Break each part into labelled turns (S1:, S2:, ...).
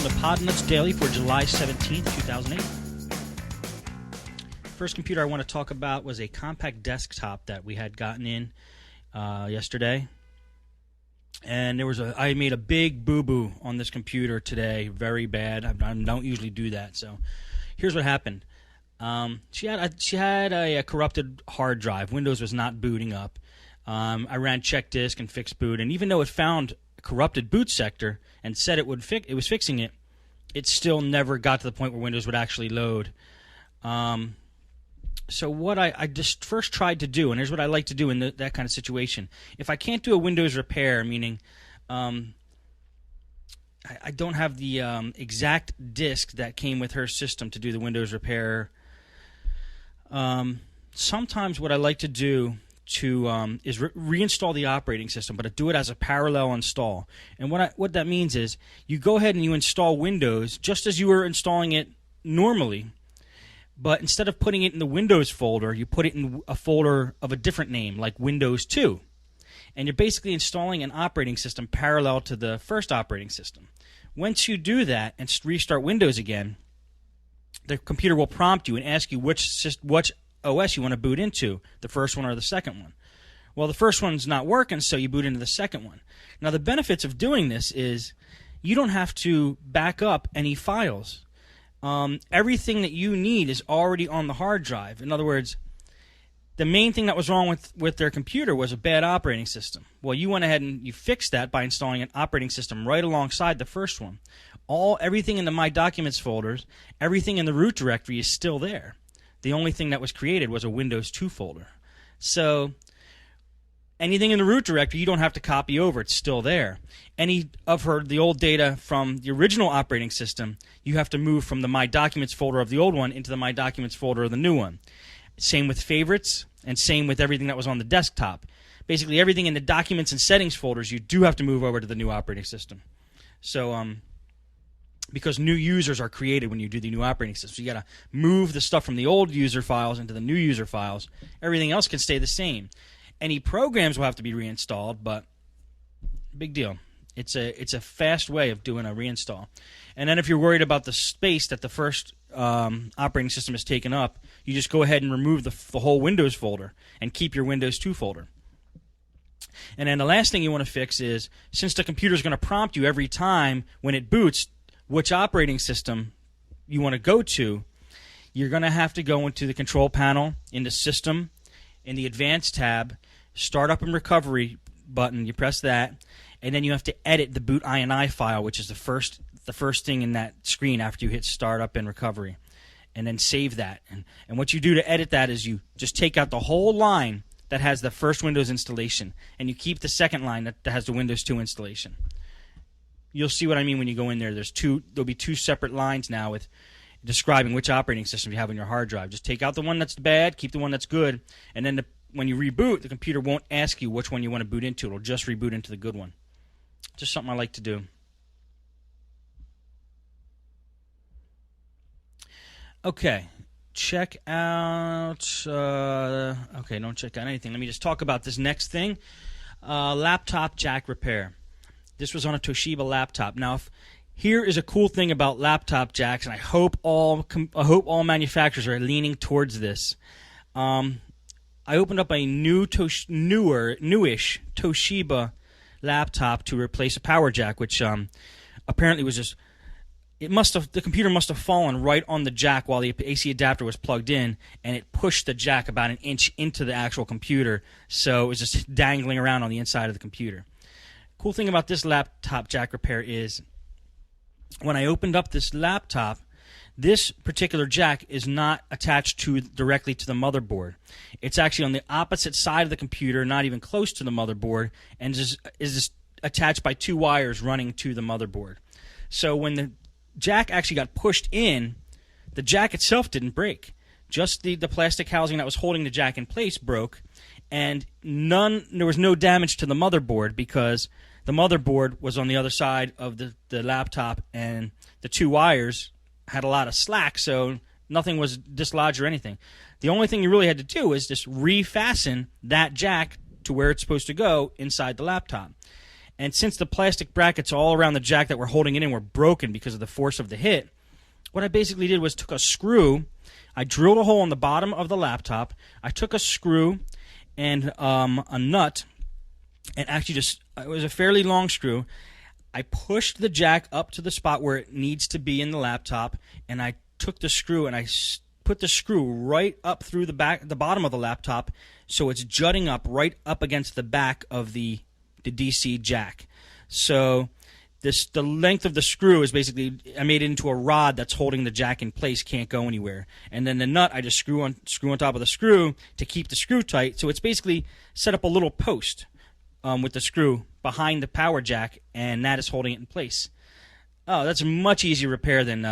S1: welcome to Podnutz Daily for July 17th, 2008. First computer I want to talk about was a Compaq desktop that we had gotten in yesterday. And I made a big boo-boo on this computer today, very bad. I don't usually do that, so here's what happened. She had a corrupted hard drive. Windows was not booting up. I ran check disk and fixed boot, and even though it found a corrupted boot sector and said it was fixing it, it still never got to the point where Windows would actually load. So what I just first tried to do, and here's what I like to do in that kind of situation. If I can't do a Windows repair, meaning I don't have the exact disk that came with her system to do the Windows repair, sometimes what I like to do is reinstall the operating system, but I do it as a parallel install. And what that means is you go ahead and you install Windows just as you were installing it normally, but instead of putting it in the Windows folder, you put it in a folder of a different name, like Windows 2. And you're basically installing an operating system parallel to the first operating system. Once you do that and restart Windows again, the computer will prompt you and ask you which OS you want to boot into, the first one or the second one. Well, the first one's not working, so you boot into the second one. Now, the benefits of doing this is you don't have to back up any files. Everything that you need is already on the hard drive. In other words, the main thing that was wrong with their computer was a bad operating system. Well, you went ahead and you fixed that by installing an operating system right alongside the first one. Everything in the My Documents folders, everything in the root directory is still there. The only thing that was created was a Windows 2 folder. So anything in the root directory you don't have to copy over. It's still there. Any of the old data from the original operating system, you have to move from the My Documents folder of the old one into the My Documents folder of the new one. Same with favorites, and same with everything that was on the desktop. Basically, everything in the Documents and Settings folders, you do have to move over to the new operating system. So, because new users are created when you do the new operating system. So you got to move the stuff from the old user files into the new user files. Everything else can stay the same. Any programs will have to be reinstalled, but big deal. It's a fast way of doing a reinstall. And then if you're worried about the space that the first operating system has taken up, you just go ahead and remove the whole Windows folder and keep your Windows 2 folder. And then the last thing you want to fix is, since the computer is going to prompt you every time when it boots which operating system you want to go to, you're going to have to go into the control panel, in the System, in the Advanced tab, Startup and Recovery button, you press that, and then you have to edit the boot INI file, which is the first thing in that screen after you hit Startup and Recovery, and then save that. And what you do to edit that is you just take out the whole line that has the first Windows installation, and you keep the second line that has the Windows 2 installation. You'll see what I mean when you go in there. There'll be two separate lines now with describing which operating system you have on your hard drive. Just take out the one that's bad, keep the one that's good, and then when you reboot, the computer won't ask you which one you want to boot into. It'll just reboot into the good one. Just something I like to do. Okay, check out... okay, don't check out anything. Let me just talk about this next thing. Laptop jack repair. This was on a Toshiba laptop. Now, here is a cool thing about laptop jacks, and I hope all manufacturers are leaning towards this. I opened up a newish Toshiba laptop to replace a power jack, which apparently was just the computer must have fallen right on the jack while the AC adapter was plugged in, and it pushed the jack about an inch into the actual computer, so it was just dangling around on the inside of the computer. Cool thing about this laptop jack repair is when I opened up this laptop, this particular jack is not attached directly to the motherboard. It's actually on the opposite side of the computer, not even close to the motherboard, and is just attached by two wires running to the motherboard. So when the jack actually got pushed in, the jack itself didn't break. Just the plastic housing that was holding the jack in place broke, and there was no damage to the motherboard because the motherboard was on the other side of the laptop, and the two wires had a lot of slack, so nothing was dislodged or anything. The only thing you really had to do is just refasten that jack to where it's supposed to go inside the laptop. And since the plastic brackets all around the jack that were holding it in were broken because of the force of the hit, what I basically did was took a screw, I drilled a hole in the bottom of the laptop, I took a screw and a nut, and actually it was a fairly long screw. I pushed the jack up to the spot where it needs to be in the laptop, and I took the screw and I put the screw right up through the bottom of the laptop, so it's jutting up right up against the back of the DC jack. So the length of the screw is basically, I made it into a rod that's holding the jack in place, can't go anywhere. And then the nut, I just screw on top of the screw to keep the screw tight. So it's basically set up a little post with the screw behind the power jack, and that is holding it in place. Oh, that's a much easier repair than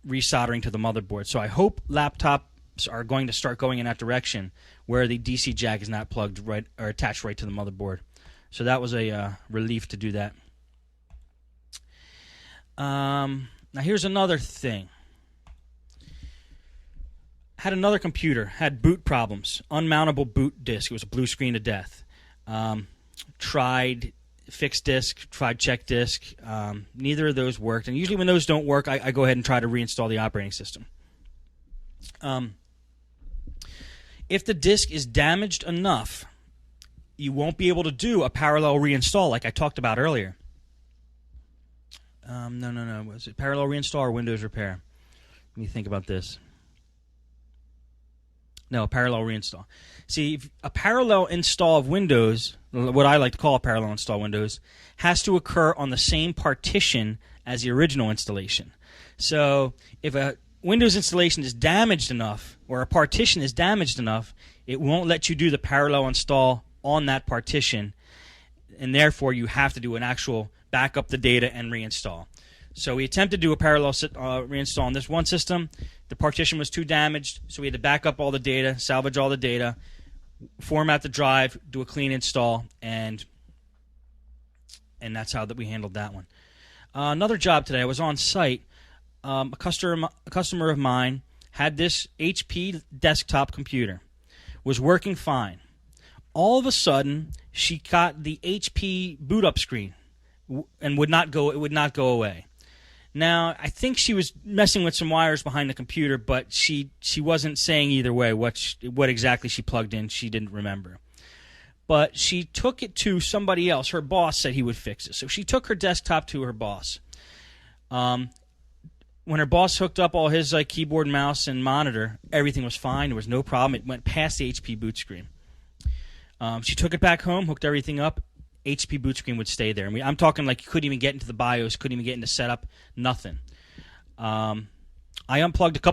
S1: resoldering to the motherboard. So I hope laptops are going to start going in that direction, where the DC jack is not plugged right or attached right to the motherboard. So that was a relief to do that. Now here's another thing. Had another computer, had boot problems, unmountable boot disk. It was a blue screen to death. Tried fixed disk, tried check disk. Neither of those worked. And usually when those don't work, I go ahead and try to reinstall the operating system. If the disk is damaged enough, you won't be able to do a parallel reinstall like I talked about earlier. No. Was it parallel reinstall or Windows repair? Let me think about this. No, a parallel reinstall. See, a parallel install of Windows, what I like to call a parallel install Windows, has to occur on the same partition as the original installation. So if a Windows installation is damaged enough, or a partition is damaged enough, it won't let you do the parallel install on that partition, and therefore you have to do an actual back up the data and reinstall. So we attempted to do a parallel reinstall on this one system. The partition was too damaged, so we had to back up all the data, salvage all the data, format the drive, do a clean install, and that's how that we handled that one. Another job today, I was on site. A customer of mine had this HP desktop computer, was working fine. All of a sudden, she got the HP boot up screen and it would not go away. Now, I think she was messing with some wires behind the computer, but she wasn't saying either way what exactly she plugged in. She didn't remember. But she took it to somebody else. Her boss said he would fix it. So she took her desktop to her boss. When her boss hooked up all his keyboard, mouse, and monitor, everything was fine. There was no problem. It went past the HP boot screen. She took it back home, hooked everything up. HP boot screen would stay there. I'm talking like you couldn't even get into the BIOS, couldn't even get into setup, nothing. I unplugged a couple